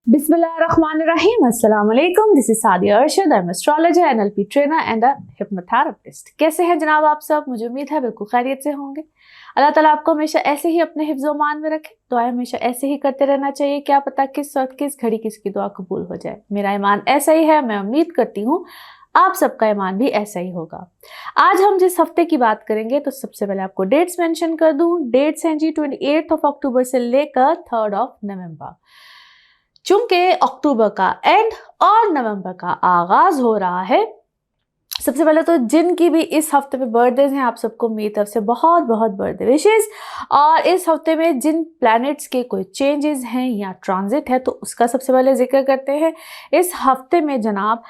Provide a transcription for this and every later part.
Bismillahirrahmanirrahim. Assalamu alaikum. This is Sadia Arshad. I'm astrologer, NLP trainer and a hypnotherapist. कैसे हैं जनाब आप सब? मुझे उम्मीद है बिल्कुल खैरियत से होंगे। अल्लाह ताला आपको हमेशा ऐसे ही अपने हिफ्ज़-ओ-मान में रखे। दुआएं हमेशा ऐसे ही करते रहना चाहिए। क्या पता किस वक्त किस घड़ी किसकी दुआ कबूल हो जाए। मेरा ईमान ऐसा ही है। मैं उम्मीद करती हूँ आप सबका ईमान भी ऐसा ही होगा। आज हम जिस हफ्ते की बात करेंगे तो सबसे पहले आपको डेट्स मेंशन कर दूं। डेट्स हैं जी 28 अक्टूबर से लेकर 3 नवंबर। चूंकि अक्टूबर का एंड और नवंबर का आगाज हो रहा है, सबसे पहले तो जिनकी भी इस हफ्ते में बर्थडेज हैं आप सबको मेरी तरफ से बहुत बहुत बर्थडे विशेस। और इस हफ्ते में जिन प्लैनेट्स के कोई चेंजेस हैं या ट्रांजिट है तो उसका सबसे पहले जिक्र करते हैं। इस हफ्ते में जनाब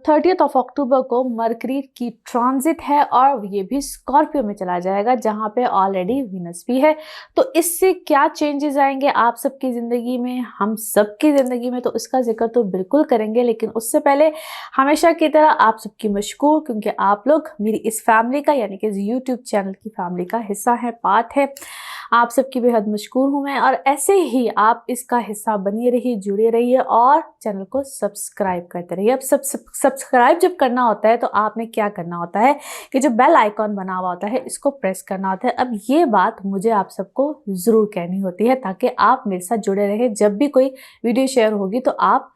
30 अक्टूबर को मरकरी की ट्रांजिट है और ये भी स्कॉर्पियो में चला जाएगा जहाँ पे ऑलरेडी वीनस भी है। तो इससे क्या चेंजेस आएंगे आप सबकी ज़िंदगी में, हम सबकी ज़िंदगी में, तो उसका जिक्र तो बिल्कुल करेंगे। लेकिन उससे पहले हमेशा की तरह आप सबकी मशकूर, क्योंकि आप लोग मेरी इस फैमिली का यानी कि यूट्यूब चैनल की फैमिली का हिस्सा है, पार्ट है। आप सबकी बेहद मशकूर हूँ मैं। और ऐसे ही आप इसका हिस्सा बनिए रहिए, जुड़े रहिए और चैनल को सब्सक्राइब करते रहिए। अब सब्सक्राइब जब करना होता है तो आपने क्या करना होता है कि जो बेल आइकॉन बना हुआ होता है इसको प्रेस करना होता है। अब ये बात मुझे आप सबको ज़रूर कहनी होती है ताकि आप मेरे साथ जुड़े रहें। जब भी कोई वीडियो शेयर होगी तो आप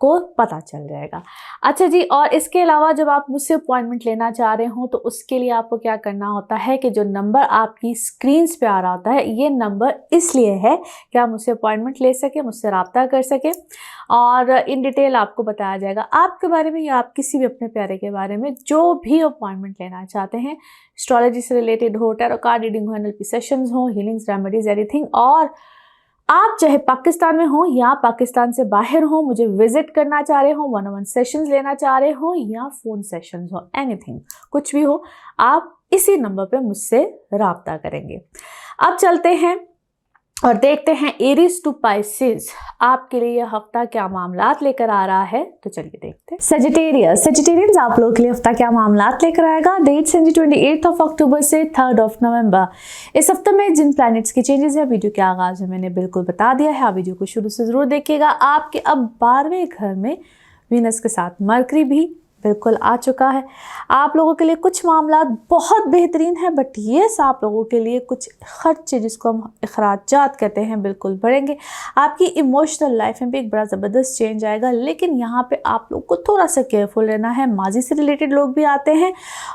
को पता चल जाएगा। अच्छा जी, और इसके अलावा जब आप मुझसे अपॉइंटमेंट लेना चाह रहे हो तो उसके लिए आपको क्या करना होता है कि जो नंबर आपकी स्क्रीन्स पे आ रहा होता है, ये नंबर इसलिए है कि आप मुझसे अपॉइंटमेंट ले सके, मुझसे रब्ता कर सके और इन डिटेल आपको बताया जाएगा आपके बारे में या आप किसी भी अपने प्यारे के बारे में जो भी अपॉइंटमेंट लेना चाहते हैं। एस्ट्रोलॉजी से रिलेटेड हो, टैरो कार्ड रीडिंग हो, NLP सेशंस हो, हीलिंग्स, रेमेडीज, एनीथिंग। और आप चाहे पाकिस्तान में हो या पाकिस्तान से बाहर हो, मुझे विजिट करना चाह रहे हो, 1-on-1 सेशंस लेना चाह रहे हो या फ़ोन सेशंस हो, एनीथिंग, कुछ भी हो, आप इसी नंबर पे मुझसे रब्ता करेंगे। अब चलते हैं और देखते हैं एरीज टू पाइसेस आपके लिए यह हफ्ता क्या मामलात लेकर आ रहा है। तो चलिए देखते हैं। सेजिटेरियंस आप लोगों के लिए हफ्ता क्या मामलात लेकर आएगा। डेट्स हैं 28 अक्टूबर से 3 नवंबर। इस हफ्ते में जिन प्लैनेट्स के चेंजेस है वीडियो के आगाज में मैंने बिल्कुल बता दिया है। आप वीडियो को शुरू से जरूर देखिएगा। आपके अब 12वें घर में वीनस के साथ मरकरी भी बिल्कुल आ चुका है। आप लोगों के लिए कुछ मामला बहुत बेहतरीन है, बट येस आप लोगों के लिए कुछ खर्चे जिसको हम अखराजात कहते हैं बिल्कुल बढ़ेंगे। आपकी इमोशनल लाइफ में भी एक बड़ा ज़बरदस्त चेंज आएगा, लेकिन यहाँ पे आप लोग को थोड़ा सा केयरफुल रहना है। माजी से रिलेटेड लोग भी आते हैं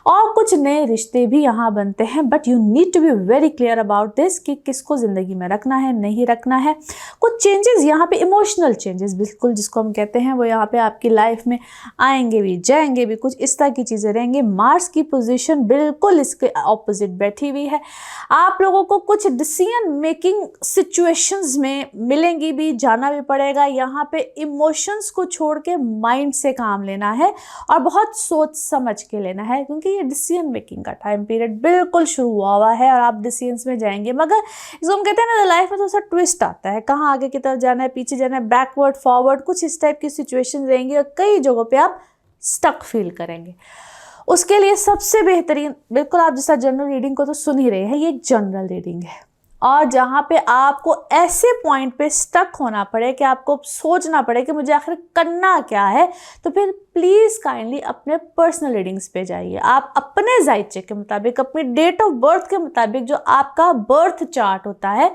और कुछ नए रिश्ते भी यहाँ बनते हैं, but you need to be very clear about this कि किसको ज़िंदगी में रखना है, नहीं रखना है। कुछ चेंजेस यहाँ पे, इमोशनल चेंजेस बिल्कुल जिसको हम कहते हैं, वो यहाँ पे आपकी लाइफ में आएंगे भी जाएंगे भी, कुछ इस तरह की चीजें रहेंगी। मार्स की पोजीशन बिल्कुल इसके ऑपोजिट बैठी हुई है। आप लोगों को कुछ डिसीजन मेकिंग सिचुएशंस में मिलेंगी भी, जाना भी पड़ेगा। यहाँ पे इमोशंस को छोड़ के माइंड से काम लेना है और बहुत सोच समझ के लेना है, क्योंकि ये डिसीजन मेकिंग का टाइम पीरियड बिल्कुल शुरू हुआ है और आप डिसीजंस में जाएंगे। मगर इसको हम कहते हैं ना, लाइफ में थोड़ा सा ट्विस्ट आता है, कहाँ आगे की तरफ जाना है, पीछे जाना है, बैकवर्ड फॉरवर्ड, कुछ इस टाइप की सिचुएशन रहेंगी और कई जगहों पे आप स्टक फील करेंगे। उसके लिए सबसे बेहतरीन, बिल्कुल आप जैसा जनरल रीडिंग को तो सुन ही रहे हैं, ये एक जनरल रीडिंग है और जहाँ पे आपको ऐसे पॉइंट पे स्टक होना पड़े कि आपको सोचना पड़े कि मुझे आखिर करना क्या है, तो फिर प्लीज़ काइंडली अपने पर्सनल रीडिंग्स पे जाइए। आप अपने जायचे के मुताबिक, अपनी डेट ऑफ बर्थ के मुताबिक, जो आपका बर्थ चार्ट होता है,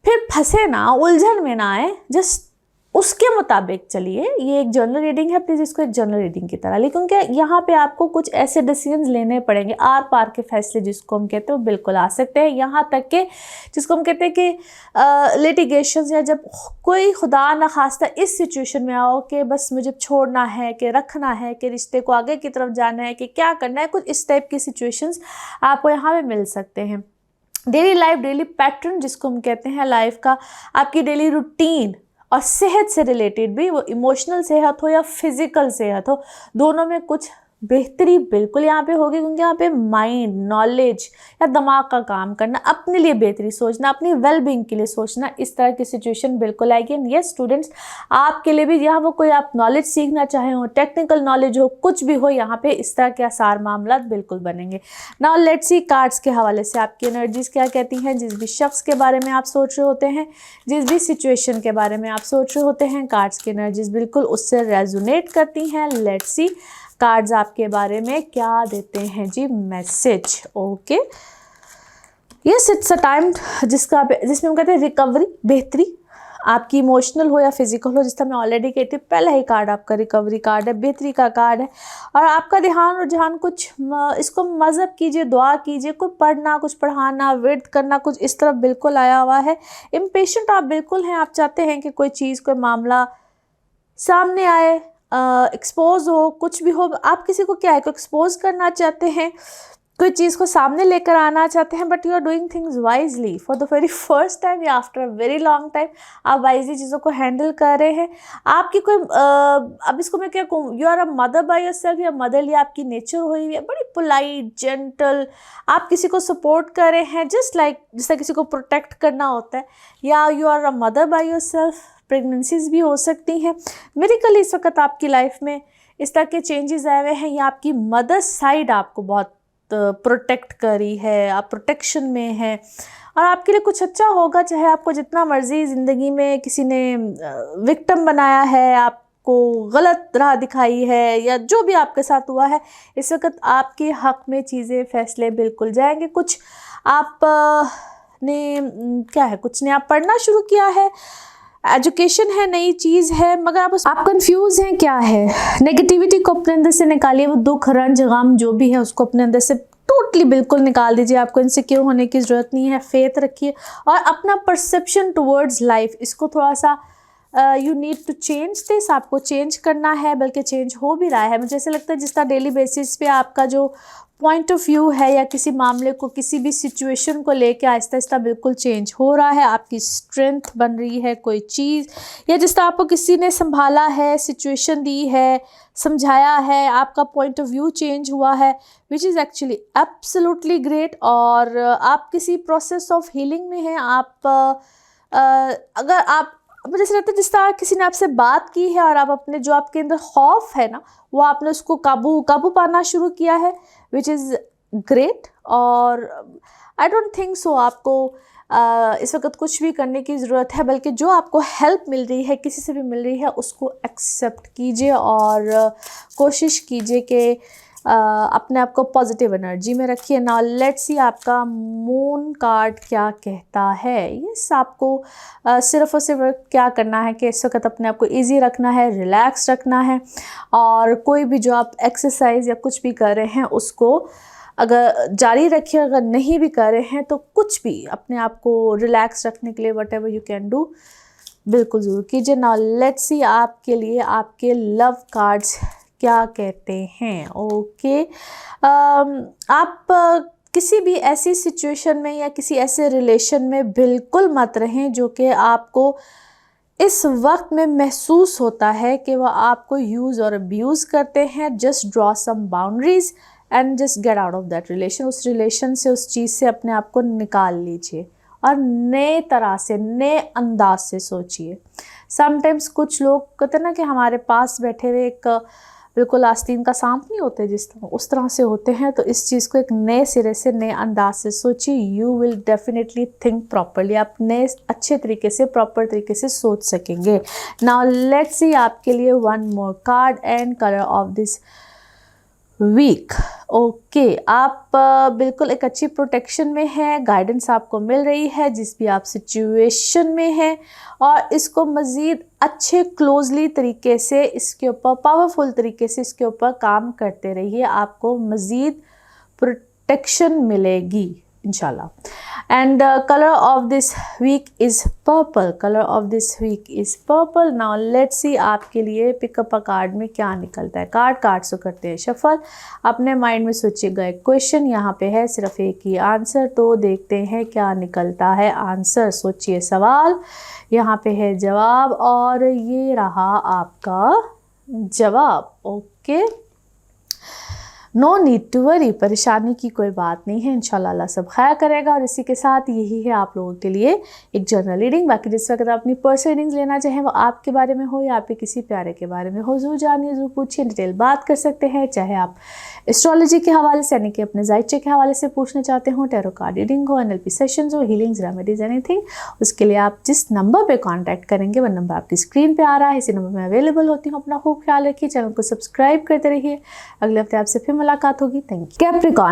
फिर फंसे ना, उलझन में ना आए, जस्ट उसके मुताबिक चलिए। ये एक जनरल रीडिंग है, प्लीज़ इसको एक जनरल रीडिंग की तरह ली, क्योंकि यहाँ पे आपको कुछ ऐसे डिसीजंस लेने पड़ेंगे, आर पार के फैसले जिसको हम कहते हैं वो बिल्कुल आ सकते हैं। यहाँ तक के जिसको हम कहते हैं कि लिटिगेशंस, या जब कोई खुदा न खास्ता इस सिचुएशन में आओ कि बस मुझे छोड़ना है, कि रखना है, कि रिश्ते को आगे की तरफ जाना है, कि क्या करना है, कुछ इस टाइप की सिचुएशंस आपको यहाँ पे मिल सकते हैं। डेली लाइफ, डेली पैटर्न जिसको हम कहते हैं लाइफ का, आपकी डेली रूटीन और सेहत से रिलेटेड भी, वो इमोशनल सेहत हो या फिज़िकल सेहत हो, दोनों में कुछ बेहतरी बिल्कुल यहाँ पे होगी, क्योंकि यहाँ पे माइंड, नॉलेज या दिमाग का काम करना, अपने लिए बेहतरी सोचना, अपनी वेलबींग के लिए सोचना, इस तरह की सिचुएशन बिल्कुल आएगी। एंड यस स्टूडेंट्स, आपके लिए भी यहाँ वो कोई आप नॉलेज सीखना चाहे हो, टेक्निकल नॉलेज हो, कुछ भी हो, यहाँ पे इस तरह के आसार मामला बिल्कुल बनेंगे। नाउ लेट्स सी कार्ड्स के हवाले से आपकी एनर्जीज क्या कहती हैं। जिस भी शख्स के बारे में आप सोच रहे होते हैं, जिस भी सिचुएशन के बारे में आप सोच रहे होते हैं, कार्ड्स की एनर्जीज बिल्कुल उससे रेजोनेट करती हैं। लेट्स सी कार्ड्स आपके बारे में क्या देते हैं जी message. Okay, yes it's a time जिसमें हम कहते हैं रिकवरी, बेहतरी, आपकी इमोशनल हो या फिजिकल हो। जिस तरह मैं ऑलरेडी कहती हूँ, पहला ही कार्ड आपका रिकवरी कार्ड है, बेहतरी का कार्ड है। और आपका ध्यान रुझान कुछ इसको मज़हब कीजिए, दुआ कीजिए, कुछ पढ़ना, कुछ पढ़ाना, विर्द करना, कुछ इस तरफ बिल्कुल आया हुआ है। इम्पेशेंट आप बिल्कुल हैं, आप चाहते हैं कि कोई चीज़, कोई मामला सामने आए, एक्सपोज हो, कुछ भी हो, आप किसी को क्या है को एक्सपोज करना चाहते हैं, कोई चीज़ को सामने लेकर आना चाहते हैं, but you are doing things wisely for the very first time या after a very long time. आप वाइजली चीज़ों को हैंडल कर रहे हैं। आपकी कोई अब इसको मैं क्या कहूँ, you are a mother by yourself या मदरली आपकी नेचर हुई है, बड़ी पोलाइट, जेंटल, आप किसी को सपोर्ट कर रहे हैं, जस्ट लाइक जिस तरह किसी को प्रोटेक्ट करना होता है। या you are a mother by yourself, pregnancies भी हो सकती हैं। मेडिकली इस वक्त आपकी लाइफ में इस तरह के चेंजेस आए हुए हैं, या आपकी मदर साइड आपको बहुत प्रोटेक्ट करी है, आप प्रोटेक्शन में हैं और आपके लिए कुछ अच्छा होगा। चाहे आपको जितना मर्जी ज़िंदगी में किसी ने विक्टिम बनाया है, आपको गलत राह दिखाई है, या जो भी आपके साथ हुआ है, इस वक्त आपके हक़ में चीज़ें, फैसले बिल्कुल जाएंगे। कुछ आप ने क्या है, कुछ ने आप पढ़ना शुरू किया है, एजुकेशन है, नई चीज़ है, मगर आप कंफ्यूज हैं क्या है। नेगेटिविटी को अपने अंदर से निकालिए, वो दुख, रंज, गम जो भी है उसको अपने अंदर से टोटली बिल्कुल निकाल दीजिए। आपको इनसिक्योर होने की ज़रूरत नहीं है, फेथ रखिए और अपना परसेप्शन टुवर्ड्स लाइफ, इसको थोड़ा सा you need to change this, आपको चेंज करना है, बल्कि चेंज हो भी रहा है। मुझे ऐसा लगता है जिस तरह डेली बेसिस पे आपका जो पॉइंट ऑफ व्यू है, या किसी मामले को, किसी भी सिचुएशन को लेके आहिस्ता आहिस्ता बिल्कुल चेंज हो रहा है। आपकी स्ट्रेंथ बन रही है कोई चीज़, या जिस तरह आपको किसी ने संभाला है, सिचुएशन दी है, समझाया है, आपका पॉइंट ऑफ व्यू चेंज हुआ है, which is actually absolutely great. और आप किसी प्रोसेस ऑफ हीलिंग में हैं। आप अगर आप, मुझे ऐसा लगता है जिस तरह किसी ने आपसे बात की है और आप अपने जो आपके अंदर खौफ है ना, वो आपने उसको काबू पाना शुरू किया है, विच इज़ ग्रेट। और आई डोंट थिंक सो आपको इस वक्त कुछ भी करने की ज़रूरत है, बल्कि जो आपको हेल्प मिल रही है, किसी से भी मिल रही है, उसको एक्सेप्ट कीजिए और कोशिश कीजिए कि अपने आप को पॉजिटिव एनर्जी में रखिए। नाउ लेट्स सी आपका मून कार्ड क्या कहता है। यस, आपको सिर्फ और सिर्फ क्या करना है कि इस वक्त अपने आप को ईजी रखना है, रिलैक्स रखना है, और कोई भी जो आप एक्सरसाइज या कुछ भी कर रहे हैं उसको अगर जारी रखिए। अगर नहीं भी कर रहे हैं तो कुछ भी अपने आप को रिलैक्स रखने के लिए what ever you can do बिल्कुल ज़रूर कीजिए। नाउ लेट्स सी आपके लिए आपके लव कार्ड्स क्या कहते हैं। ओके, आप किसी भी ऐसी सिचुएशन में या किसी ऐसे रिलेशन में बिल्कुल मत रहें जो कि आपको इस वक्त में महसूस होता है कि वह आपको यूज़ और अब्यूज़ करते हैं। Just draw some boundaries and just get out of that relation. उस रिलेशन से, उस चीज़ से अपने आप को निकाल लीजिए और नए तरह से, नए अंदाज से सोचिए। समटाइम्स कुछ लोग कहते हैं ना कि हमारे पास बैठे हुए एक बिल्कुल आस्तीन का सांप नहीं होते, जिस तरह उस तरह से होते हैं। तो इस चीज़ को एक नए सिरे से, नए अंदाज से सोचिए। You will definitely think properly, आप नए अच्छे तरीके से, प्रॉपर तरीके से सोच सकेंगे। नाउ लेट्स सी आपके लिए one more card and colour of this week. Okay, आप बिल्कुल एक अच्छी प्रोटेक्शन में हैं, गाइडेंस आपको मिल रही है जिस भी आप सिचुएशन में हैं, और इसको मज़ीद अच्छे क्लोजली तरीके से, इसके ऊपर पावरफुल तरीके से इसके ऊपर काम करते रहिए। आपको मज़ीद प्रोटेक्शन मिलेगी इंशाल्लाह। And colour of this week is purple. Colour of this week is purple. Now let's see आपके लिए पिकअप अ कार्ड में क्या निकलता है। कार्ड से करते हैं शफल। अपने माइंड में सोचिएगा एक क्वेश्चन, यहाँ पे है सिर्फ एक ही आंसर, तो देखते हैं क्या निकलता है आंसर। सोचिए सवाल, यहाँ पे है जवाब, और ये रहा आपका जवाब। Okay, no need to worry, परेशानी की कोई बात नहीं है, इंशाल्लाह अल्लाह सब खैर करेगा। और इसी के साथ यही है आप लोगों के लिए एक जनरल रीडिंग। बाकी जिस वक्त आप अपनी पर्सनल रीडिंग्स लेना चाहें वो आपके बारे में हो या आपके किसी प्यारे के बारे में हो, ज़रूर जानिए, ज़रूर पूछिए, डिटेल बात कर सकते हैं। चाहे आप एस्ट्रोलॉजी के हवाले से यानी कि अपने जायचे के हवाले से पूछना चाहते हो, टैरो कार्ड रीडिंग हो, NLP सेशंस हो, हीलिंग्स, रेमेडीज, एनीथिंग, उसके लिए आप जिस नंबर पे कांटेक्ट करेंगे वो नंबर आपकी स्क्रीन पे आ रहा है, इसी नंबर में अवेलेबल होती हूँ। अपना खूब ख्याल रखिए, चैनल को सब्सक्राइब करते रहिए। अगले हफ्ते आपसे फिर मुलाकात होगी। Thank you.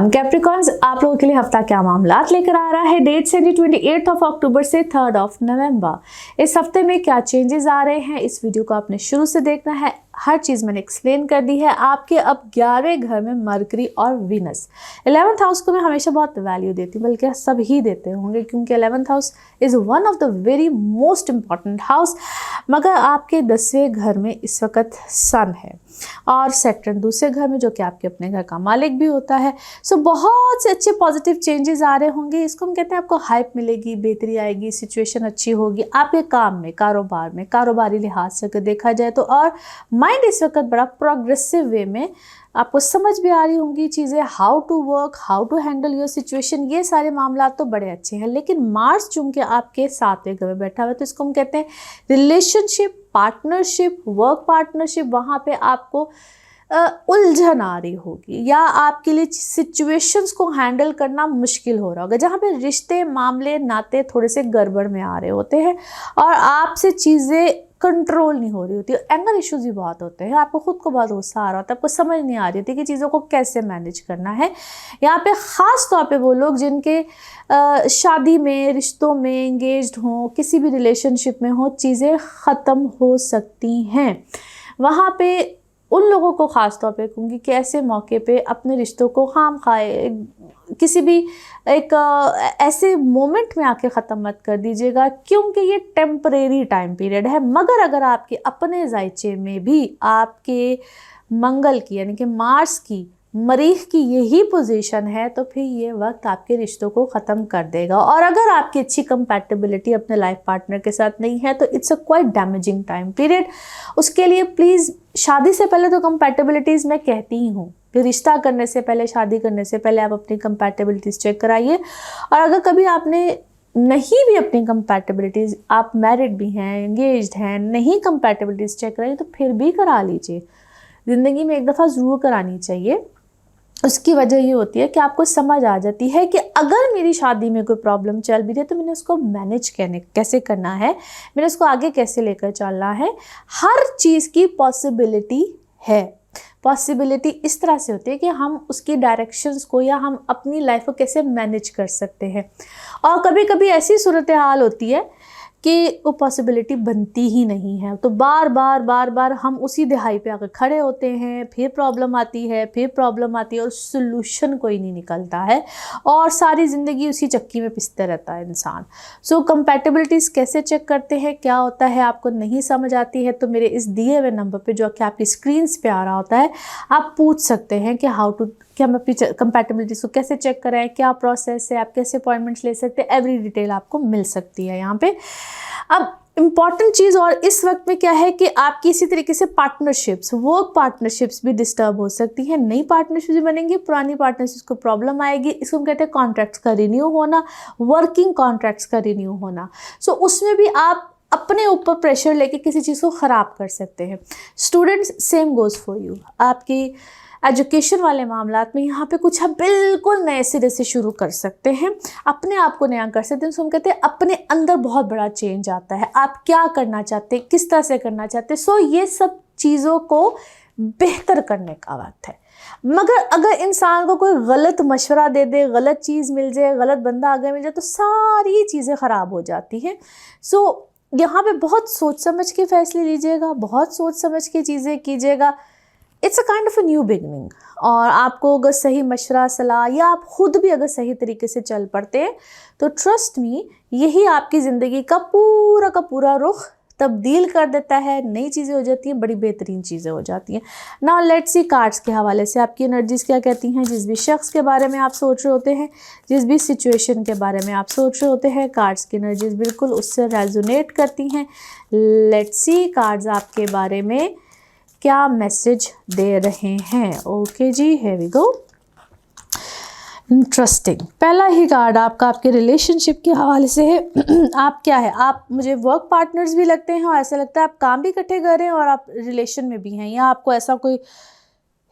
कैप्रिकॉन्स, आप लोगों के लिए हफ्ता क्या मामला लेकर आ रहा है। डेट से 28 अक्टूबर से 3 नवंबर। इस हफ्ते में क्या चेंजेस आ रहे हैं, इस वीडियो को आपने शुरू से देखना है। हर चीज़ मैंने एक्सप्लेन कर दी है। आपके अब 11वें घर में मरकरी और वीनस। 11th हाउस को मैं हमेशा बहुत वैल्यू देती हूँ, बल्कि सब ही देते होंगे, क्योंकि 11th house is one of the very most important house. मगर आपके 10वें घर में इस वक्त सन है और सैटर्न दूसरे घर में, जो कि आपके अपने घर का मालिक भी होता है। सो बहुत से अच्छे पॉजिटिव चेंजेस आ रहे होंगे। इसको हम कहते हैं आपको हाइप मिलेगी, बेहतरी आएगी, सिचुएशन अच्छी होगी आपके काम में, कारोबार में, कारोबारी लिहाज से अगर देखा जाए तो। और माइंड इस वक्त बड़ा प्रोग्रेसिव वे में आपको समझ भी आ रही होंगी चीज़ें, how to work, how to handle your situation, ये सारे मामला तो बड़े अच्छे हैं। लेकिन मार्स चूंकि आपके 7वें घर में बैठा हुआ है, तो इसको हम कहते हैं रिलेशनशिप, पार्टनरशिप, वर्क पार्टनरशिप, वहाँ पे आपको उलझन आ रही होगी या आपके लिए सिचुएशंस को हैंडल करना मुश्किल हो रहा होगा, जहाँ पे रिश्ते, मामले, नाते थोड़े से गड़बड़ में आ रहे होते हैं और आपसे चीज़ें कंट्रोल नहीं हो रही होती। एंगर इश्यूज भी बहुत होते हैं, आपको खुद को बहुत गुस्सा आ रहा होता है, आपको समझ नहीं आ रही होती कि चीज़ों को कैसे मैनेज करना है। यहाँ पे ख़ास तौर पे वो लोग जिनके शादी में, रिश्तों में एंगेज्ड हों, किसी भी रिलेशनशिप में हो, चीज़ें ख़त्म हो सकती हैं। वहाँ पे उन लोगों को ख़ास तौर पे कहूँगी कि ऐसे मौके पे अपने रिश्तों को खाम खाए किसी भी एक ऐसे मोमेंट में आके ख़त्म मत कर दीजिएगा, क्योंकि ये टेम्परेरी टाइम पीरियड है। मगर अगर आपके अपने जायचे में भी आपके मंगल की यानी कि मार्स की, मरीख की यही पोजीशन है, तो फिर ये वक्त आपके रिश्तों को ख़त्म कर देगा। और अगर आपकी अच्छी कंपैटिबिलिटी अपने लाइफ पार्टनर के साथ नहीं है, तो it's a quite damaging time period. उसके लिए प्लीज़ शादी से पहले तो कंपैटिबिलिटीज़ मैं कहती ही हूँ, फिर रिश्ता करने से पहले, शादी करने से पहले आप अपनी कंपैटिबिलिटीज़ चेक कराइए। और अगर कभी आपने नहीं भी अपनी कंपैटिबिलिटीज़, आप मैरिड भी हैं, एंगेज्ड हैं, नहीं कंपैटिबिलिटीज़ चेक कराइए, तो फिर भी करा लीजिए। ज़िंदगी में एक दफ़ा ज़रूर करानी चाहिए। उसकी वजह ये होती है कि आपको समझ आ जाती है कि अगर मेरी शादी में कोई प्रॉब्लम चल भी रही है तो मैंने उसको मैनेज कैसे करना है, मैंने उसको आगे कैसे लेकर चलना है। हर चीज़ की पॉसिबिलिटी है। पॉसिबिलिटी इस तरह से होती है कि हम उसकी डायरेक्शंस को या हम अपनी लाइफ को कैसे मैनेज कर सकते हैं। और कभी कभी ऐसी सूरत हाल होती है कि वो पॉसिबिलिटी बनती ही नहीं है, तो बार बार हम उसी दिहाई पे आकर खड़े होते हैं, फिर प्रॉब्लम आती है, फिर प्रॉब्लम आती है और सोल्यूशन कोई नहीं निकलता है और सारी ज़िंदगी उसी चक्की में पिसते रहता है इंसान। सो कंपैटिबिलिटीज़ कैसे चेक करते हैं, क्या होता है, आपको नहीं समझ आती है तो मेरे इस दिए हुए नंबर पे जो कि आपकी स्क्रीन पे आ रहा होता है, आप पूछ सकते हैं कि कि हम अपनी कंपैटिबिलिटीज़ को कैसे चेक करें, क्या प्रोसेस है, आप कैसे अपॉइंटमेंट्स ले सकते हैं, एवरी डिटेल आपको मिल सकती है यहाँ पे। अब इम्पॉर्टेंट चीज़ और इस वक्त में क्या है कि आपकी इसी तरीके से पार्टनरशिप्स, वर्क पार्टनरशिप्स भी डिस्टर्ब हो सकती हैं। नई पार्टनरशिप्स भी बनेंगी, पुरानी पार्टनरशिप्स को प्रॉब्लम आएगी। इसको हम कहते हैं कॉन्ट्रैक्ट्स का रिन्यू होना, वर्किंग कॉन्ट्रैक्ट्स का रिन्यू होना। सो उसमें भी आप अपने ऊपर प्रेशर लेके किसी चीज़ को ख़राब कर सकते हैं। Students, same goes for you. आपकी एजुकेशन वाले मामलात में यहाँ पे कुछ आप बिल्कुल नए सिरे से शुरू कर सकते हैं, अपने आप को नया कर सकते हैं। हम कहते हैं अपने अंदर बहुत बड़ा चेंज आता है, आप क्या करना चाहते हैं, किस तरह से करना चाहते हैं। सो ये सब चीज़ों को बेहतर करने का वक्त है। मगर अगर इंसान को कोई गलत मशवरा दे दे, गलत चीज़ मिल जाए, गलत बंदा आगे मिल जाए, तो सारी चीज़ें ख़राब हो जाती हैं। सो यहाँ पे बहुत सोच समझ के फैसले लीजिएगा, बहुत सोच समझ के चीज़ें कीजिएगा। It's a kind of a new beginning. और आपको अगर सही मशवरा, सलाह या आप खुद भी अगर सही तरीके से चल पड़ते हैं तो ट्रस्ट मी, यही आपकी ज़िंदगी का पूरा रुख तब्दील कर देता है। नई चीज़ें हो जाती हैं, बड़ी बेहतरीन चीज़ें हो जाती हैं। नाउ लेट्स सी कार्ड्स के हवाले से आपकी एनर्जीज़ क्या कहती हैं। जिस भी शख्स के बारे में आप सोच रहे होते हैं, जिस भी सिचुएशन के बारे में आप सोच रहे होते हैं, कार्ड्स की एनर्जीज़ बिल्कुल उससे रेजोनेट करती हैं। लेट्स सी कार्ड्स आपके बारे में क्या मैसेज दे रहे हैं। ओके जी, हियर वी गो। इंटरेस्टिंग, पहला ही कार्ड आपका आपके रिलेशनशिप के हवाले से है। आप क्या है, आप मुझे वर्क पार्टनर्स भी लगते हैं और ऐसा लगता है आप काम भी इकट्ठे कर रहे हैं और आप रिलेशन में भी हैं, या आपको ऐसा कोई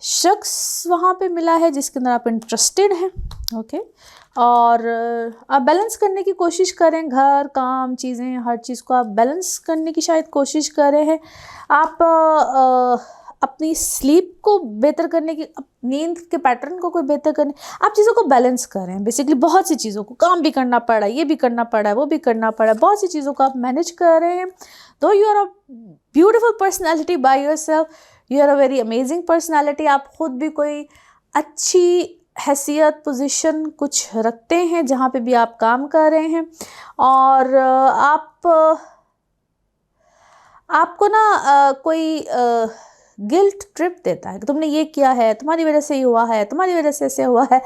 शख्स वहाँ पे मिला है जिसके अंदर आप इंटरेस्टेड हैं। ओके, और आप बैलेंस करने की कोशिश करें, घर काम चीज़ें हर चीज़ को आप बैलेंस करने की शायद कोशिश कर रहे हैं। आप अपनी स्लीप को बेहतर करने की, नींद के पैटर्न को कोई बेहतर करने, आप चीज़ों को बैलेंस कर रहे हैं। बेसिकली बहुत सी चीज़ों को, काम भी करना पड़ रहा है, ये भी करना पड़ रहा है, वो भी करना पड़ रहा है, बहुत सी चीज़ों को आप मैनेज कर रहे हैं। दो you are a beautiful personality by yourself, you are a very amazing personality. आप खुद भी कोई अच्छी हैसियत पोजीशन कुछ रखते हैं जहाँ पे भी आप काम कर रहे हैं, और आपको ना कोई गिल्ट ट्रिप देता है कि तुमने ये किया है, तुम्हारी वजह से ये हुआ है, तुम्हारी वजह से ऐसे हुआ है।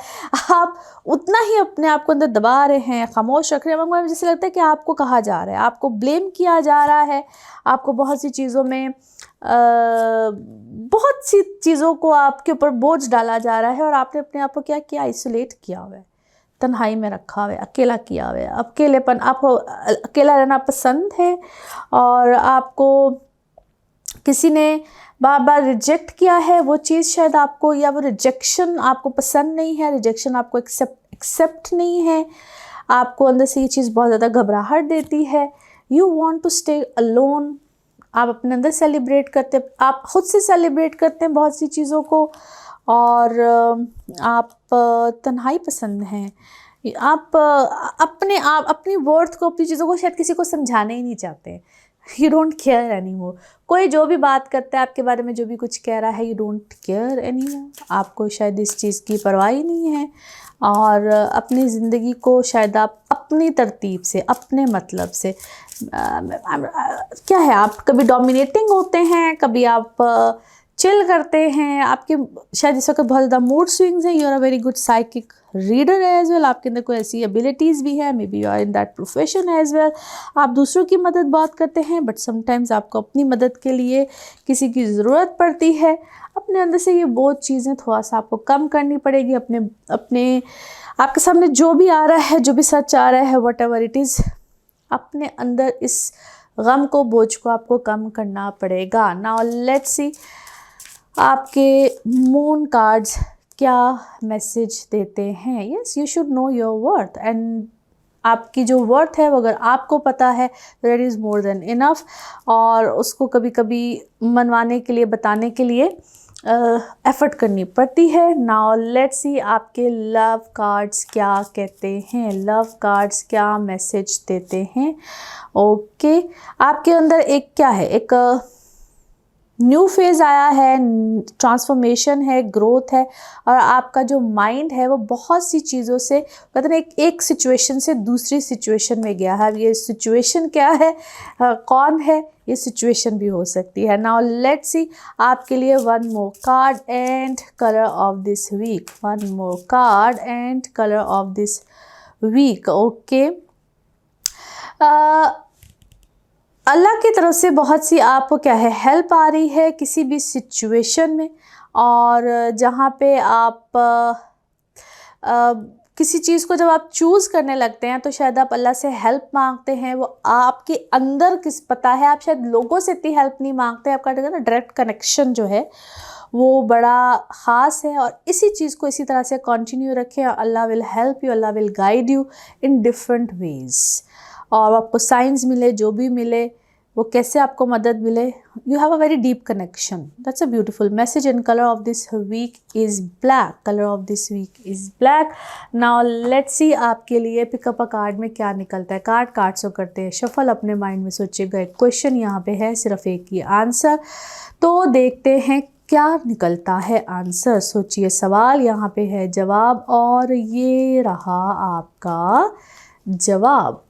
आप उतना ही अपने आप को अंदर दबा रहे हैं, खामोश रख रहे हैं, मगर जैसे लगता है कि आपको कहा जा रहा है, आपको ब्लेम किया जा रहा है, आपको बहुत सी चीज़ों में बहुत सी चीज़ों को आपके ऊपर बोझ डाला जा रहा है, और आपने अपने आप को क्या किया, आइसोलेट किया हुआ है, तन्हाई में रखा हुआ है, अकेला किया हुआ है। अकेलेपन, आपको अकेला रहना पसंद है, और आपको किसी ने बार बार रिजेक्ट किया है वो चीज़ शायद आपको, या वो रिजेक्शन आपको पसंद नहीं है, रिजेक्शन आपको एक्सेप्ट नहीं है, आपको अंदर से ये चीज़ बहुत ज़्यादा घबराहट देती है। You want to stay alone, आप अपने अंदर सेलिब्रेट करते हैं, आप खुद से सेलिब्रेट करते हैं बहुत सी चीज़ों को, और आप तन्हाई पसंद हैं। आप अपनी वर्थ को, अपनी चीज़ों को शायद किसी को समझाने ही नहीं चाहते। You don't care any more, कोई जो भी बात करता है आपके बारे में, जो भी कुछ कह रहा है, you don't care any more, आपको शायद इस चीज़ की परवाह ही नहीं है, और अपनी ज़िंदगी को शायद आप अपनी तरतीब से, अपने मतलब से, क्या है, आप कभी डोमिनेटिंग होते हैं, कभी आप चिल करते हैं, आपके शायद इस वक्त बहुत ज़्यादा मूड स्विंग्स हैं। You are a very good psychic reader as well, आपके अंदर कोई ऐसी एबिलिटीज़ भी है, maybe you are in that profession as well. आप दूसरों की मदद बहुत करते हैं, बट समटाइम्स आपको अपनी मदद के लिए किसी की ज़रूरत पड़ती है। अपने अंदर से ये बहुत चीज़ें थोड़ा सा आपको कम करनी पड़ेगी। अपने आपके सामने जो भी आ रहा है, जो भी सच आ रहा है, वट एवर इट इज़, अपने अंदर इस गम को, बोझ को आपको कम करना पड़ेगा। नाउ लेट्स सी आपके मून कार्ड्स क्या मैसेज देते हैं। Yes, you should know your worth, and आपकी जो वर्थ है वो अगर आपको पता है, that is more than enough, और उसको कभी कभी मनवाने के लिए, बताने के लिए एफर्ट करनी पड़ती है। नाउ लेट्स सी आपके लव कार्ड्स क्या कहते हैं, लव कार्ड्स क्या मैसेज देते हैं। ओके, आपके अंदर एक क्या है, एक न्यू फेज़ आया है, ट्रांसफॉर्मेशन है, ग्रोथ है, और आपका जो माइंड है वो बहुत सी चीज़ों से, कहते हैं एक सिचुएशन से दूसरी सिचुएशन में गया है। ये सिचुएशन क्या है, कौन है, ये सिचुएशन भी हो सकती है। नाउ लेट्स सी आपके लिए one more card and colour of this week, one more card and colour of this week. Okay, अल्लाह की तरफ से बहुत सी आपको क्या है, हेल्प आ रही है किसी भी सिचुएशन में, और जहाँ पे आप किसी चीज़ को जब आप चूज़ करने लगते हैं तो शायद आप अल्लाह से हेल्प मांगते हैं, वो आपके अंदर किस पता है, आप शायद लोगों से इतनी हेल्प नहीं मांगते, आपका ना डायरेक्ट कनेक्शन जो है वो बड़ा ख़ास है, और इसी चीज़ को इसी तरह से कंटिन्यू रखें, और Allah will help you, Allah will guide you in different ways, और आपको साइंस मिले, जो भी मिले, वो कैसे आपको मदद मिले, you have a very deep connection. That's a beautiful message, and colour of this week is black, colour of this week is black. Now let's see आपके लिए पिकअप अ कार्ड में क्या निकलता है। कार्ड्स को करते हैं शफल, अपने माइंड में सोचिएगा, एक क्वेश्चन यहाँ पे है, सिर्फ एक ही आंसर, तो देखते हैं क्या निकलता है आंसर। सोचिए, सवाल यहाँ पे है, जवाब, और ये रहा आपका जवाब।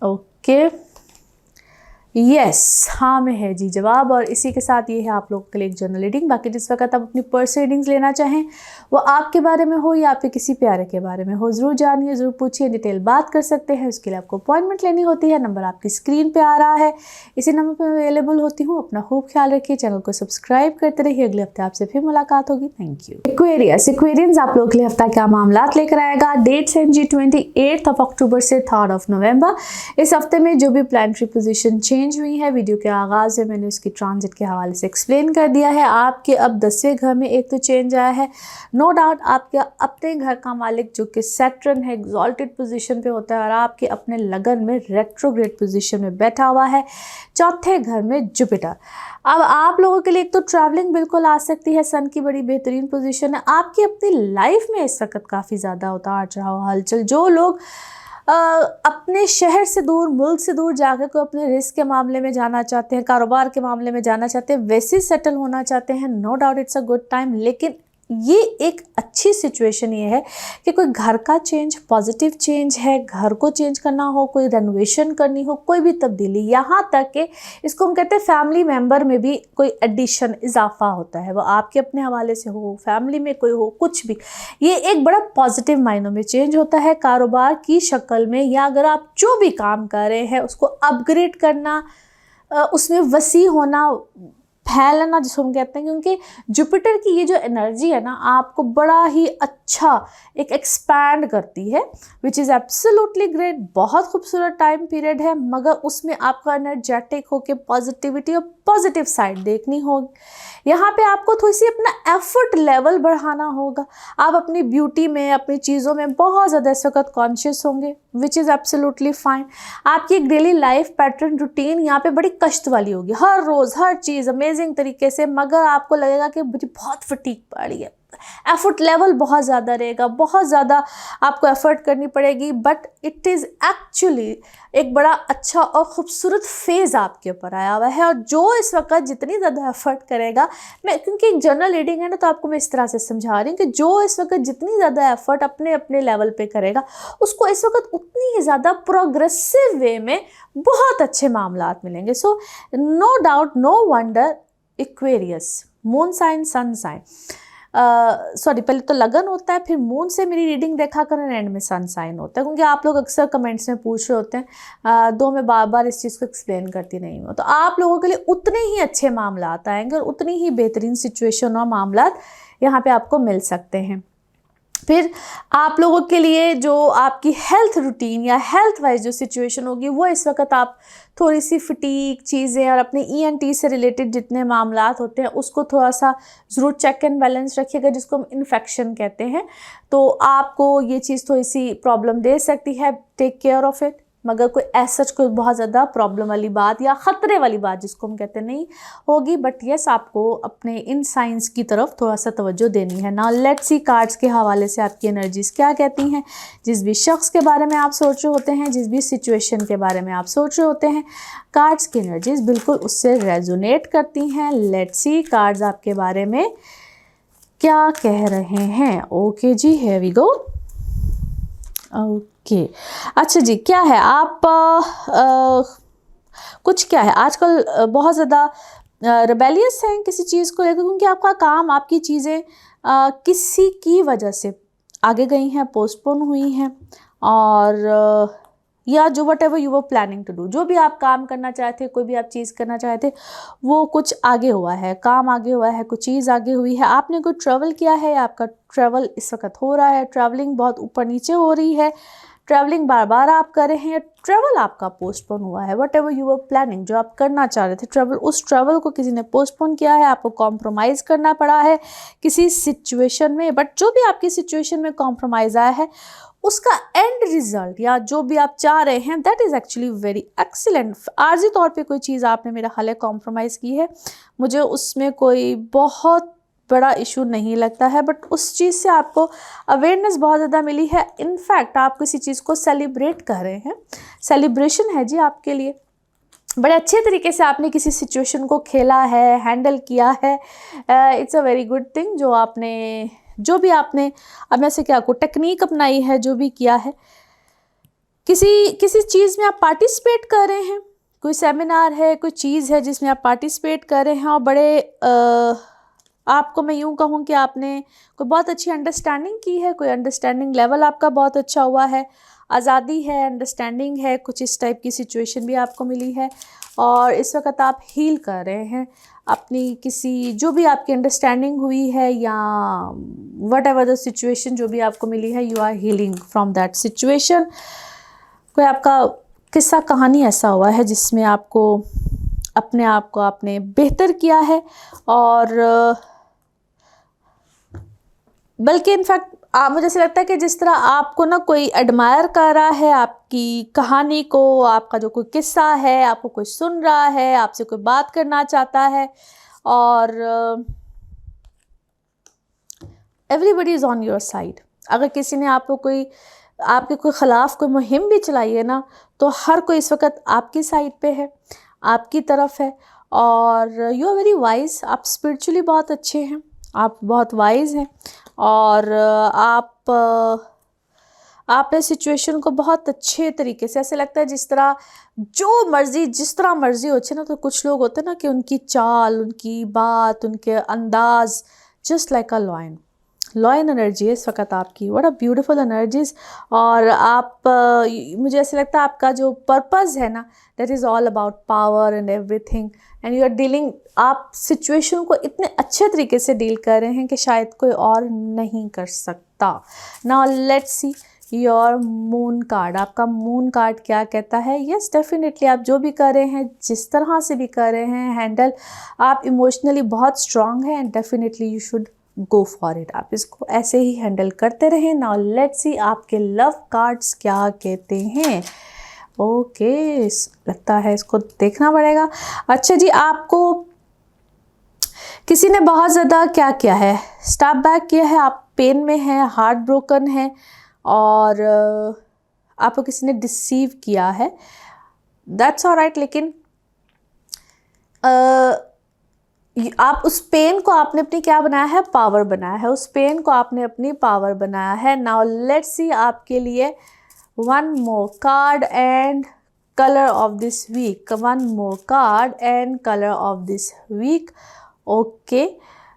ओके, यस, हाँ में है जी जवाब। और इसी के साथ ये है आप लोगों के लिए एक जनरल रीडिंग। बाकी जिस वक्त आप अपनी पर्सनल रीडिंग्स लेना चाहें, वो आपके बारे में हो या आपके किसी प्यारे के बारे में हो, ज़रूर जानिए, ज़रूर पूछिए, डिटेल बात कर सकते हैं। उसके लिए आपको अपॉइंटमेंट लेनी होती है। नंबर आपकी स्क्रीन पे आ रहा है, इसी नंबर पर अवेलेबल होती हूँ। अपना खूब ख्याल रखिए, चैनल को सब्सक्राइब करते रहिए। अगले हफ्ते आपसे फिर मुलाकात होगी। Thank you. एक्वेरियस, एक्वेरियंस आप लोगों के लिए हफ्ता क्या मामला लेकर आएगा। डेट्स हैं जी 28 अक्टूबर से 3 नवंबर। इस हफ्ते में जो भी प्लानिटरी पोजीशन चेंज हुई है, वीडियो के आगाज़ में मैंने उसकी ट्रांजिट के हवाले से एक्सप्लेन कर दिया है। आपके अब 10वें घर में एक तो चेंज आया है, नो डाउट आपके अपने घर का मालिक जो कि सैटर्न है, एग्जॉल्टेड पोजीशन पे होता है, और आपके अपने लगन में रेट्रोग्रेड पोजीशन में बैठा हुआ है, चौथे घर में जुपिटर। अब आप लोगों के लिए एक तो ट्रैवलिंग बिल्कुल आ सकती है, सन की बड़ी बेहतरीन पोजीशन है। आपकी अपनी लाइफ में इस वक्त काफ़ी ज़्यादा उतार चढ़ाव, हलचल। जो लोग अपने शहर से दूर, मुल्क से दूर जाकर को अपने रिस्क के मामले में जाना चाहते हैं, कारोबार के मामले में जाना चाहते हैं, वैसे सेटल होना चाहते हैं, no doubt it's a good time. लेकिन ये एक अच्छी सिचुएशन ये है कि कोई घर का चेंज, पॉजिटिव चेंज है, घर को चेंज करना हो, कोई रेनोवेशन करनी हो, कोई भी तब्दीली, यहाँ तक कि इसको हम कहते हैं फैमिली मेंबर में भी कोई एडिशन, इजाफा होता है, वो आपके अपने हवाले से हो, फैमिली में कोई हो, कुछ भी, ये एक बड़ा पॉजिटिव मायनों में चेंज होता है कारोबार की शक्ल में। या अगर आप जो भी काम कर रहे हैं उसको अपग्रेड करना, उसमें वसी होना, फैलना जिसको हम कहते हैं, क्योंकि जुपिटर की ये जो एनर्जी है ना, आपको बड़ा ही अच्छा एक एक्सपैंड करती है, विच इज़ एब्सोल्युटली ग्रेट। बहुत खूबसूरत टाइम पीरियड है, मगर उसमें आपका एनर्जेटिक होकर पॉजिटिविटी और पॉजिटिव साइड देखनी होगी। यहाँ पे आपको थोड़ी सी अपना एफर्ट लेवल बढ़ाना होगा। आप अपनी ब्यूटी में, अपनी चीज़ों में बहुत ज़्यादा इस वक्त कॉन्शियस होंगे, विच इज़ एब्सोल्युटली फाइन। आपकी एक डेली लाइफ पैटर्न रूटीन यहाँ पे बड़ी कष्ट वाली होगी, हर रोज़ हर चीज़ अमेजिंग तरीके से, मगर आपको लगेगा कि मुझे बहुत फटीग पड़ी है, एफर्ट लेवल बहुत ज़्यादा रहेगा, बहुत ज़्यादा आपको एफर्ट करनी पड़ेगी। बट इट इज़ एक्चुअली एक बड़ा अच्छा और ख़ूबसूरत फेज़ आपके ऊपर आया हुआ है। और जो इस वक्त जितनी ज़्यादा एफर्ट करेगा, मैं क्योंकि एक जनरल रीडिंग है ना, तो आपको मैं इस तरह से समझा रही हूँ कि जो इस वक्त जितनी ज़्यादा एफर्ट अपने अपने लेवल पे करेगा, उसको इस वक्त उतनी ही ज़्यादा प्रोग्रेसिव वे में बहुत अच्छे मामलात मिलेंगे। So no doubt, no wonder, Aquarius moon sign, sun sign, sorry पहले तो लगन होता है, फिर मून से मेरी रीडिंग देखा करें, एंड में सन साइन होता है, क्योंकि आप लोग अक्सर कमेंट्स में पूछ रहे होते हैं, दो मैं बार बार इस चीज़ को एक्सप्लेन करती नहीं हूँ। तो आप लोगों के लिए उतने ही अच्छे मामलात आएंगे और उतनी ही बेहतरीन सिचुएशन और मामलात यहाँ पे आपको मिल सकते हैं। फिर आप लोगों के लिए जो आपकी हेल्थ रूटीन या हेल्थ वाइज जो सिचुएशन होगी, वो इस वक्त आप थोड़ी सी फटीक चीज़ें और अपने ENT से रिलेटेड जितने मामलात होते हैं उसको थोड़ा सा ज़रूर चेक एंड बैलेंस रखिएगा, जिसको हम इन्फेक्शन कहते हैं। तो आपको ये चीज़ थोड़ी सी प्रॉब्लम दे सकती है, टेक केयर ऑफ़ इट। मगर कोई ऐसा कोई बहुत ज़्यादा प्रॉब्लम वाली बात या ख़तरे वाली बात जिसको हम कहते नहीं होगी। बट यस, आपको अपने इन साइंस की तरफ थोड़ा सा तवज्जो देनी है। नाउ लेट्स सी कार्ड्स के हवाले से आपकी एनर्जीज़ क्या कहती हैं। जिस भी शख्स के बारे में आप सोच रहे होते हैं, जिस भी सिचुएशन के बारे में आप सोच रहे होते हैं, कार्ड्स की एनर्जीज़ बिल्कुल उससे रेजोनेट करती हैं। लेट्स सी कार्ड्स आपके बारे में क्या कह रहे हैं। ओके जी, हियर वी गो। ओके अच्छा जी, क्या है आप कुछ क्या है आजकल बहुत ज़्यादा रिबेलियस हैं किसी चीज़ को लेकर, क्योंकि आपका काम, आपकी चीज़ें किसी की वजह से आगे गई हैं, पोस्टपोन हुई हैं, और या जो whatever you were planning to do, जो भी आप काम करना चाहते, कोई भी आप चीज़ करना चाहते, वो कुछ आगे हुआ है, काम आगे हुआ है, कुछ चीज़ आगे हुई है। आपने कोई ट्रैवल किया है या आपका ट्रैवल इस वक्त हो रहा है, ट्रैवलिंग बहुत ऊपर नीचे हो रही है, ट्रैवलिंग बार बार आप कर रहे हैं, या ट्रैवल आपका पोस्टपोन हुआ है। What ever you were planning, जो आप करना चाह रहे थे ट्रैवल, उस ट्रैवल को किसी ने पोस्टपोन किया है, आपको कॉम्प्रोमाइज़ करना पड़ा है किसी सिचुएशन में। बट जो भी आपकी सिचुएशन में कॉम्प्रोमाइज़ आया है, उसका एंड रिजल्ट या जो भी आप चाह रहे हैं, that is actually very excellent. आर्जी तौर पे कोई चीज़ आपने मेरा ख्याल है कॉम्प्रोमाइज़ की है, मुझे उसमें कोई बहुत बड़ा इशू नहीं लगता है, बट उस चीज़ से आपको अवेयरनेस बहुत ज़्यादा मिली है। इनफैक्ट आप किसी चीज़ को सेलिब्रेट कर रहे हैं, सेलिब्रेशन है जी आपके लिए। बड़े अच्छे तरीके से आपने किसी सिचुएशन को खेला है, हैंडल किया है। It's a very good thing. जो भी आपने अब मैं से क्या को टेक्निक अपनाई है, जो भी किया है, किसी चीज़ में आप पार्टिसिपेट कर रहे हैं, कोई सेमिनार है, कोई चीज़ है जिसमें आप पार्टिसिपेट कर रहे हैं और बड़े आपको मैं यूँ कहूँ कि आपने कोई बहुत अच्छी अंडरस्टैंडिंग की है, कोई अंडरस्टैंडिंग लेवल आपका बहुत अच्छा हुआ है, आज़ादी है, अंडरस्टैंडिंग है, कुछ इस टाइप की सिचुएशन भी आपको मिली है और इस वक्त आप हील कर रहे हैं अपनी किसी जो भी आपकी अंडरस्टैंडिंग हुई है या वट एवर द सिचुएशन जो भी आपको मिली है, you are healing from that situation. कोई आपका किस्सा कहानी ऐसा हुआ है जिसमें आपको अपने आप को आपने बेहतर किया है और बल्कि इनफैक्ट मुझे ऐसा लगता है कि जिस तरह आपको ना कोई एडमायर कर रहा है आपकी कहानी को, आपका जो कोई किस्सा है, आपको कोई सुन रहा है, आपसे कोई बात करना चाहता है और everybody is on your side. अगर किसी ने आपको कोई आपके कोई ख़िलाफ़ कोई मुहिम भी चलाई है ना, तो हर कोई इस वक्त आपकी साइड पे है, आपकी तरफ है और यू आर वेरी वाइज। आप स्पिरिचुअली बहुत अच्छे हैं, आप बहुत वाइज हैं और आपने सिचुएशन को बहुत अच्छे तरीके से, ऐसे लगता है जिस तरह जो मर्ज़ी जिस तरह मर्ज़ी होते ना, तो कुछ लोग होते हैं ना कि उनकी चाल, उनकी बात, उनके अंदाज़ just like a lion energy है इस वक्त आपकी। What a beautiful energies. और आप मुझे ऐसा लगता है आपका जो पर्पज़ है ना, that is all about power and everything and you are dealing, आप सिचुएशन को इतने अच्छे तरीके से डील कर रहे हैं कि शायद कोई और नहीं कर सकता। Now let's see your moon card. आपका मून कार्ड क्या कहता है? यस डेफिनेटली आप जो भी कर रहे हैं, जिस तरह से भी कर रहे हैं हैंडल, आप इमोशनली बहुत स्ट्रांग हैं and definitely you should go for it. आप इसको ऐसे ही हैंडल करते रहें। नाउ लेट्स सी आपके लव कार्ड्स क्या कहते हैं। ओके, लगता है इसको देखना पड़ेगा। अच्छा जी, आपको किसी ने बहुत ज़्यादा क्या किया है, स्टेप बैक किया है, आप पेन में हैं, हार्ट ब्रोकन है और आपको किसी ने डिसीव किया है, दैट्स ऑलराइट। लेकिन आप उस पेन को आपने अपनी क्या बनाया है, पावर बनाया है। उस पेन को आपने अपनी पावर बनाया है। नाउ लेट्स सी आपके लिए one more card and colour of this week. One more card and colour of this week. Okay,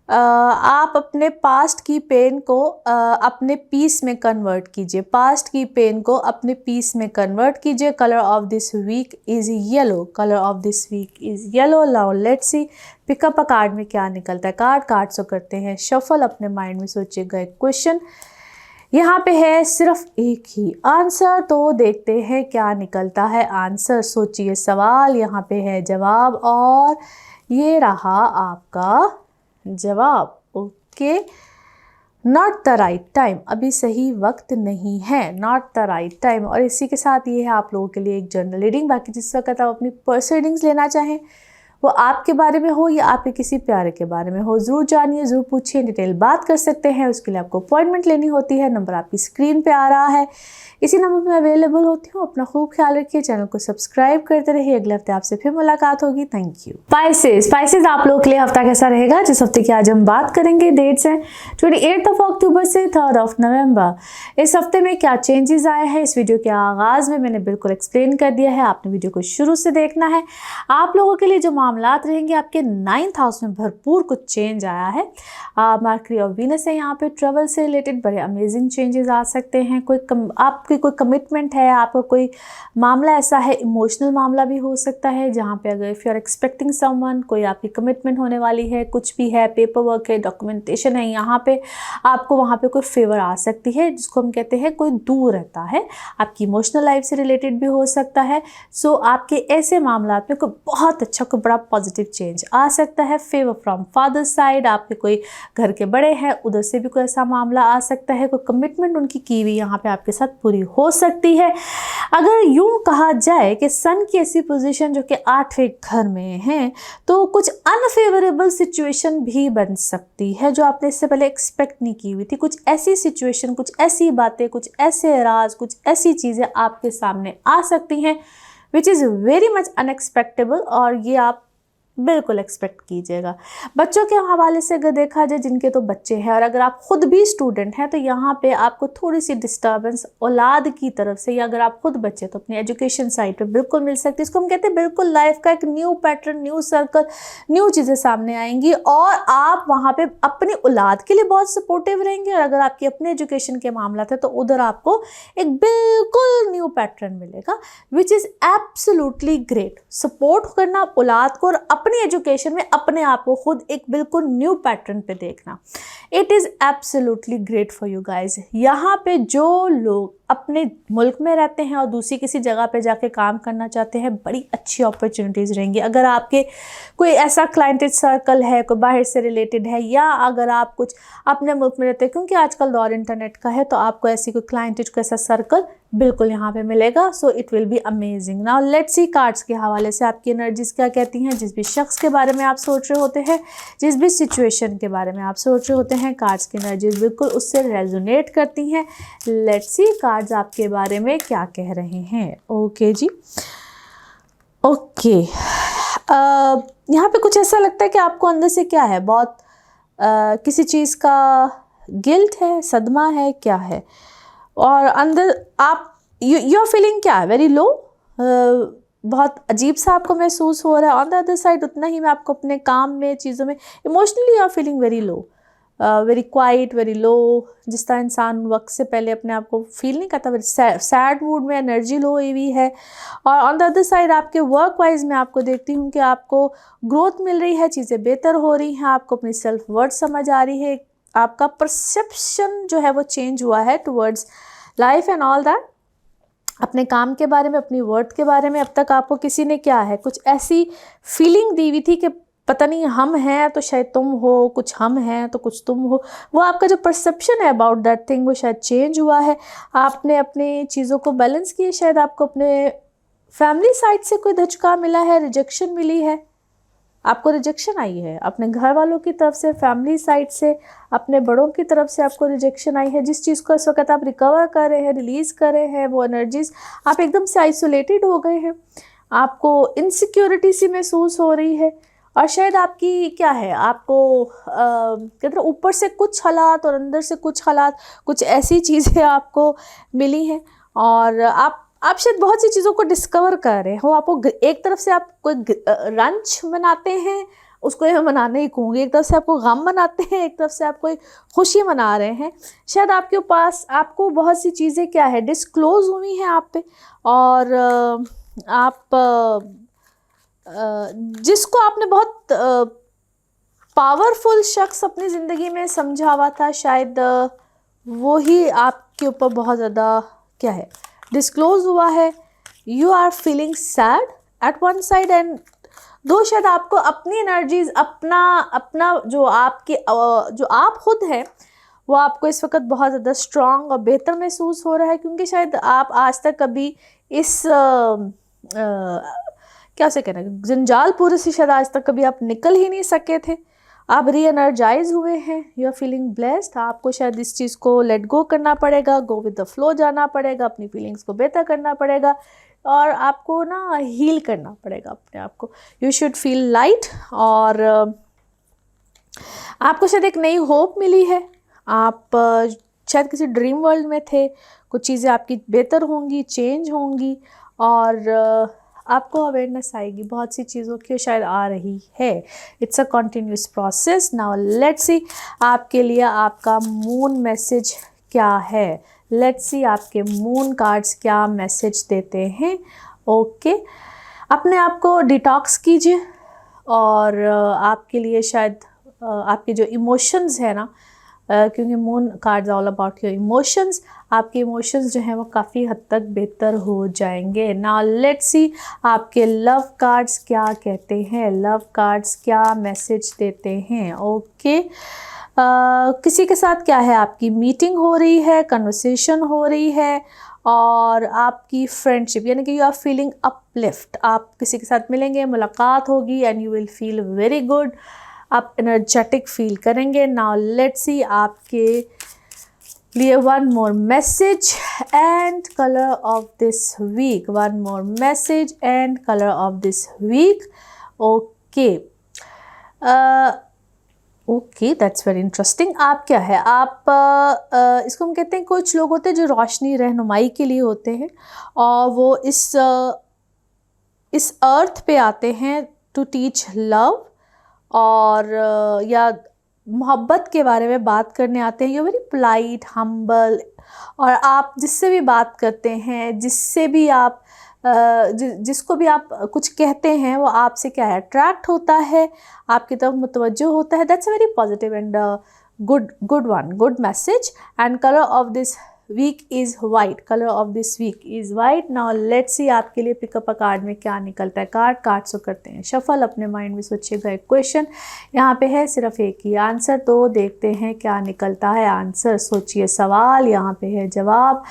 आप अपने पास्ट की पेन को अपने पीस में कन्वर्ट कीजिए। पास्ट की पेन को अपने पीस में कन्वर्ट कीजिए। Colour of this week is yellow. Colour of this week is yellow. Now let's see pick up a card में क्या निकलता है। कार्ड्स को करते हैं शफल। अपने माइंड में सोचिएगा एक क्वेश्चन, यहाँ पे है सिर्फ एक ही आंसर, तो देखते हैं क्या निकलता है आंसर। सोचिए सवाल, यहाँ पे है जवाब और ये रहा आपका जवाब। Okay, not the right time, अभी सही वक्त नहीं है, नॉट द राइट टाइम। और इसी के साथ ये है आप लोगों के लिए एक जनरल रीडिंग। बाकी जिस वक्त आप अपनी पर्सनल रीडिंग्स लेना चाहें, वो आपके बारे में हो या आपके किसी प्यारे के बारे में हो, ज़रूर जानिए, ज़रूर पूछिए, डिटेल बात कर सकते हैं। उसके लिए आपको अपॉइंटमेंट लेनी होती है। नंबर आपकी स्क्रीन पे आ रहा है, इसी नंबर पे अवेलेबल होती हूँ। अपना खूब ख्याल रखिए, चैनल को सब्सक्राइब करते रहिए। अगले हफ्ते आपसे फिर मुलाकात होगी। Thank you. स्पाइसेस आप लोगों के लिए हफ्ता कैसा रहेगा, जिस हफ्ते की आज हम बात करेंगे। डेट्स हैं 28 अक्टूबर से 3 नवंबर। इस हफ्ते में क्या चेंजेस आए हैं, इस वीडियो के आगाज़ में मैंने बिल्कुल एक्सप्लेन कर दिया है। आपने वीडियो को शुरू से देखना है। आप लोगों के लिए जो मामलात रहेंगे, आपके 9th हाउस में भरपूर कुछ चेंज आया है। मरकरी और वीनस है यहाँ पे। ट्रेवल से रिलेटेड बड़े अमेजिंग चेंजेस आ सकते हैं। आपकी कोई कमिटमेंट है, आपका कोई मामला ऐसा है, इमोशनल मामला भी हो सकता है, जहाँ पे अगर if you are expecting someone, कोई आपकी कमिटमेंट होने वाली है, कुछ भी है, पेपर वर्क है, डॉक्यूमेंटेशन है, यहाँ पे आपको वहाँ पे कोई फेवर आ सकती है, जिसको हम कहते हैं कोई दूर रहता है। आपकी इमोशनल लाइफ से रिलेटेड भी हो सकता है। सो आपके ऐसे मामला में कोई बहुत अच्छा, कोई बड़ा पॉजिटिव चेंज आ सकता है। फेवर फ्रॉम फादर साइड, आपके कोई घर के बड़े हैं, उधर से भी कोई ऐसा मामला आ सकता है। कोई कमिटमेंट उनकी की हुई यहाँ पे आपके साथ पूरी हो सकती है। अगर यूं कहा जाए कि सन की ऐसी पोजीशन जो कि 8वें घर में है, तो कुछ अनफेवरेबल सिचुएशन भी बन सकती है जो आपने इससे पहले एक्सपेक्ट नहीं की हुई थी। कुछ ऐसी सिचुएशन, कुछ ऐसी बातें, कुछ ऐसे राज, कुछ ऐसी चीज़ें आपके सामने आ सकती हैं which is very much unexpectable, और ये आप बिल्कुल एक्सपेक्ट कीजिएगा। बच्चों के हवाले से अगर देखा जाए, जिनके तो बच्चे हैं और अगर आप खुद भी स्टूडेंट हैं, तो यहाँ पे आपको थोड़ी सी डिस्टर्बेंस औलाद की तरफ से, या अगर आप खुद बच्चे तो अपनी एजुकेशन साइड पे बिल्कुल मिल सकती है। इसको हम कहते हैं बिल्कुल लाइफ का एक new pattern, new circle, new चीज़ें सामने आएंगी और आप वहाँ पे अपनी औलाद के लिए बहुत सपोर्टिव रहेंगे। और अगर आपकी अपने एजुकेशन के मामला थे तो उधर आपको एक बिल्कुल न्यू पैटर्न मिलेगा, which is absolutely great. Support करना औलाद को और अपनी एजुकेशन में अपने आप को खुद एक बिल्कुल न्यू पैटर्न पे देखना, it is absolutely great for you guys. यहाँ पे जो लोग अपने मुल्क में रहते हैं और दूसरी किसी जगह पे जाके काम करना चाहते हैं, बड़ी अच्छी अपॉर्चुनिटीज़ रहेंगी। अगर आपके कोई ऐसा क्लाइंटेज सर्कल है, कोई बाहर से रिलेटेड है, या अगर आप कुछ अपने मुल्क में रहते हैं, क्योंकि आजकल दौर इंटरनेट का है, तो आपको ऐसी कोई क्लाइंटेज को ऐसा सर्कल बिल्कुल यहाँ पे मिलेगा। So it will be amazing. Now let's C cards के हवाले से आपकी एनर्जीज क्या कहती हैं। जिस भी शख्स के बारे में आप सोच रहे होते हैं, जिस भी सिचुएशन के बारे में आप सोच रहे होते हैं, कार्ड्स की एनर्जीज बिल्कुल उससे रेजोनेट करती हैं। लेट्स सी कार्ड्स आपके बारे में क्या कह रहे हैं। ओके जी, ओके। यहाँ पे कुछ ऐसा लगता है कि आपको अंदर से क्या है, बहुत किसी चीज़ का गिल्ट है, सदमा है, क्या है, और अंदर आप यू आर फीलिंग क्या है, वेरी लो, बहुत अजीब सा आपको महसूस हो रहा है। ऑन द अदर साइड उतना ही मैं आपको अपने काम में, चीज़ों में emotionally you are feeling very low, very quiet, very low. जिस तरह इंसान वक्त से पहले अपने आप को फील नहीं करता, वेरी सैड मूड में, एनर्जी लो हुई है। और ऑन द अदर साइड आपके वर्क वाइज मैं आपको देखती हूँ कि आपको ग्रोथ मिल रही है, चीज़ें बेहतर हो रही हैं, आपको अपनी सेल्फ वर्थ समझ आ रही है, आपका परसेप्शन जो है वो चेंज हुआ है towards life and all that. अपने काम के बारे में, अपनी वर्थ के बारे में अब तक आपको किसी ने क्या है, कुछ ऐसी फीलिंग दी हुई थी कि पता नहीं हम हैं तो शायद तुम हो, कुछ हम हैं तो कुछ तुम हो। वो आपका जो परसेप्शन है अबाउट दैट थिंग वो शायद चेंज हुआ है। आपने अपनी चीज़ों को बैलेंस किए। शायद आपको अपने फैमिली साइड से कोई धचका मिला है, रिजेक्शन मिली है, आपको रिजेक्शन आई है अपने घर वालों की तरफ से, फैमिली साइड से, अपने बड़ों की तरफ से आपको रिजेक्शन आई है। जिस चीज़ को इस वक्त आप रिकवर कर रहे हैं, रिलीज़ कर रहे हैं, वो एनर्जीज, आप एकदम से आइसोलेटेड हो गए हैं, आपको इनसिक्योरिटी सी महसूस हो रही है। और शायद आपकी क्या है, आपको कहते हैं ऊपर से कुछ हालात और अंदर से कुछ हालात, कुछ ऐसी चीज़ें आपको मिली हैं और आप शायद बहुत सी चीज़ों को डिस्कवर कर रहे हो। आपको एक तरफ से आप कोई रंच मनाते हैं, उसको मैं मनाने ही कहूँगी, एक तरफ से आपको गम मनाते हैं, एक तरफ से आप कोई खुशी मना रहे हैं। शायद आपके पास आपको बहुत सी चीज़ें क्या है डिस्क्लोज हुई हैं आप पे, और आप जिसको आपने बहुत पावरफुल शख्स अपनी ज़िंदगी में समझा हुआ था, शायद वो ही आपके ऊपर बहुत ज़्यादा क्या है डिस्क्लोज हुआ है। You are feeling sad at one side and दो, शायद आपको अपनी एनर्जीज, अपना जो आप खुद हैं वो आपको इस वक्त बहुत ज़्यादा स्ट्रॉन्ग और बेहतर महसूस हो रहा है, क्योंकि शायद आप आज तक कभी इस क्या से कहना, जंजाल पूरे से शायद आज तक कभी आप निकल ही नहीं सके थे। आप री एनर्जाइज हुए हैं, यू आर फीलिंग ब्लेस्ड। आपको शायद इस चीज़ को लेट गो करना पड़ेगा, गो विद द फ्लो जाना पड़ेगा, अपनी फीलिंग्स को बेहतर करना पड़ेगा और आपको ना हील करना पड़ेगा अपने आप को। यू शुड फील लाइट और आपको शायद एक नई होप मिली है। आप शायद किसी ड्रीम वर्ल्ड में थे, कुछ चीज़ें आपकी बेहतर होंगी, चेंज होंगी और आपको अवेयरनेस आएगी बहुत सी चीज़ों की, शायद आ रही है। It's a continuous process. Now let's see आपके लिए आपका मून मैसेज क्या है। लेट्स सी आपके मून कार्ड्स क्या मैसेज देते हैं। ओके, अपने आप को डिटॉक्स कीजिए और आपके लिए शायद आपके जो इमोशंस है ना, क्योंकि moon cards all about your emotions, आपके इमोशंस जो हैं वो काफ़ी हद तक बेहतर हो जाएंगे। नाउ लेट्स सी आपके लव कार्ड्स क्या कहते हैं, लव कार्ड्स क्या मैसेज देते हैं। ओके, किसी के साथ क्या है, आपकी मीटिंग हो रही है, कन्वर्सेशन हो रही है और आपकी फ्रेंडशिप, यानी कि यू आर फीलिंग अपलिफ्ट। आप किसी के साथ मिलेंगे, मुलाकात होगी and you will feel very good, आप एनर्जेटिक फील करेंगे। नाउ लेट्स सी आपके लिए one more message and colour of this week, one more message and colour of this week. Okay, okay okay, that's very interesting. आप क्या है, आप इसको हम कहते हैं, कुछ लोग होते हैं जो रोशनी रहनुमाई के लिए होते हैं और वो इस अर्थ पे आते हैं टू टीच लव और या मोहब्बत के बारे में बात करने आते हैं। यू वेरी पोलाइट, हम्बल, और आप जिससे भी बात करते हैं, जिससे भी आप जिसको भी आप कुछ कहते हैं, वो आपसे क्या है, अट्रैक्ट होता है, आपकी तरफ मुतवज्जो होता है। That's a very positive and good one, good message. And colour of this week is white, colour of this week is white. Now let's see आपके लिए पिकअप अ कार्ड में क्या निकलता है। कार्ड सो करते हैं शफल, अपने mind में सोचिएगा एक क्वेश्चन, यहाँ पे है सिर्फ एक ही आंसर, तो देखते हैं क्या निकलता है आंसर। सोचिए सवाल, यहाँ पे है जवाब,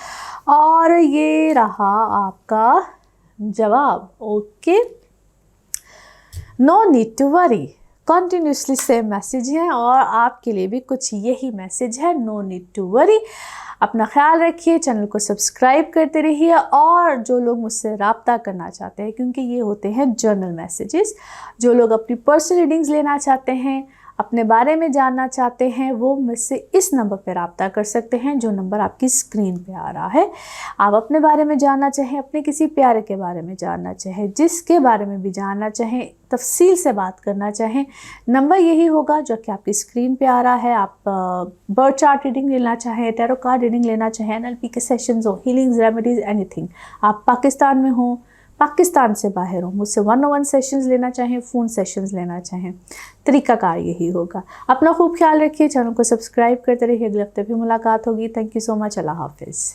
और ये रहा आपका जवाब। Okay, no need to worry, continuously same message है और आपके लिए भी कुछ यही मैसेज है, नो नीड टू वरी। अपना ख्याल रखिए, चैनल को सब्सक्राइब करते रहिए, और जो लोग मुझसे रब्ता करना चाहते हैं, क्योंकि ये होते हैं जर्नल मैसेजेस, जो लोग अपनी पर्सनल रीडिंग्स लेना चाहते हैं, अपने बारे में जानना चाहते हैं, वो मुझसे इस नंबर पर रब्ता कर सकते हैं, जो नंबर आपकी स्क्रीन पे आ रहा है। आप अपने बारे में जानना चाहें, अपने किसी प्यारे के बारे में जानना चाहें, जिसके बारे में भी जानना चाहें, तफसील से बात करना चाहें, नंबर यही होगा जो कि आपकी स्क्रीन पे आ रहा है। आप बर्थ चार्ट रीडिंग लेना चाहें, टैरो कार्ड रीडिंग लेना चाहें, एनएलपी के सेशंस हो, हीलिंग्स, रेमेडीज़, एनीथिंग, आप पाकिस्तान में हो, पाकिस्तान से बाहर हो, मुझसे 1-on-1 सेशंस लेना चाहें, फ़ोन सेशंस लेना चाहें, तरीक़ाकार यही होगा। अपना खूब ख्याल रखिए, चैनल को सब्सक्राइब करते रहिए। अगले हफ्ते भी मुलाकात होगी। Thank you so much. Allah हाफ़िज़।